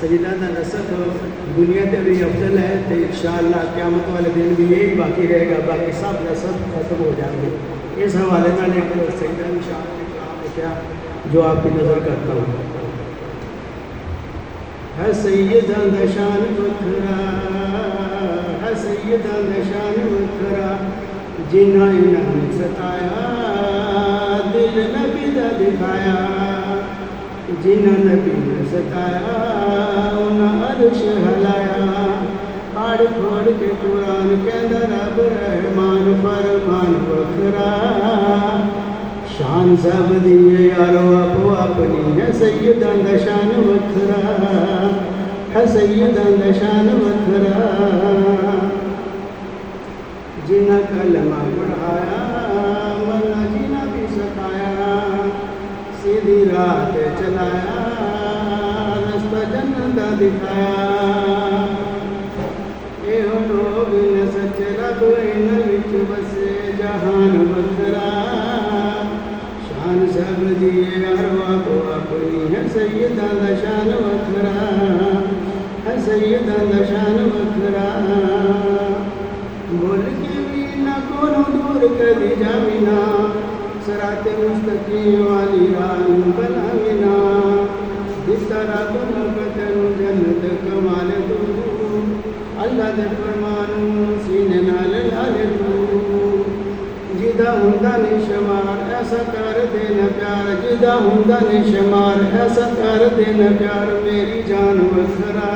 सजदा का नसब दुनिया पे भी अफजल है तो इंशाअल्लाह क़यामत वाले दिन भी यही बाकी रहेगा, बाकी सब नसब खत्म हो जाएंगे। इस हवाले में एक सजदा निशान के कलाम है क्या जो आपकी नज़र करता हूँ। है सैयदा दशान वखरा, है सैयदा दशान वखरा, जिन्ना इन्हें सताया दिल नबी दा दिखाया, जिन्ना नबी ने सताया उन्हें अर्श हलाया, आड़ फोड़ के कुरान कहंदा रब रहमान फरमान वखरा, शान सब दिए यारो अपो अपनी, है सैयदा दशान वखरा, है सैयदा दशान वखरा, जिन्ना कलमा पढ़ाया मरना जीना भी सताया, सीधी रात चलाया रास्ता जन्नत दा दिखाया, एहो लोग न सच रब इन विच बसे जहान वखरा, शान सब दिए अरवा को अपनी, है सैयदा दशान वखरा, है सैयदा दशान वखरा, बोल के भी न कोनो दूर कर दी जामिना, सराते मुस्तकीम वाली राह बनाविना, जिस तरह तुम बदन जन्नत कमाल तू, अल्लाह दे फरमान सीने नाल लाले तू, जिदा हुंदा निशमार ऐसा कर देना प्यार, जिदा हुंदा निशमार ऐसा कर देना प्यार, मेरी जान वखरा,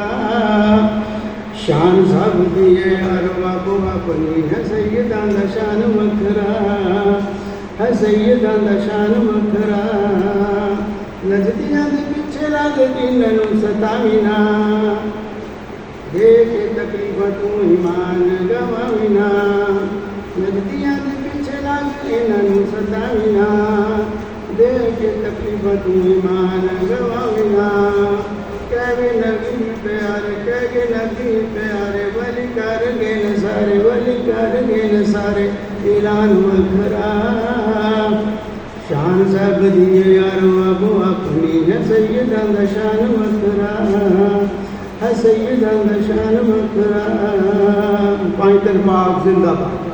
शान सब दिए अरवा को अपनी, है सैयदा दशान वखरा, है सैयदा दशान वखरा, नजदियां दे पिछे लग इन्हू सताविना, देख तकलीफ तू ईमान गवाविना, नजदियां दे पिछे लग इन्हू सताविना, देख तकलीफ तू ईमान गवाविना, कहवे नबी प्यारे, कहवे नबी प्यारे, वली कर गेन सारे, वली कर गेन सारे, ऐलान वखरा, शान सब दिए यारो अबो अपनी, है सैयदा दशान वखरा, है सैयदा दशान वखरा। पाँच तरफा जिंदाबाद।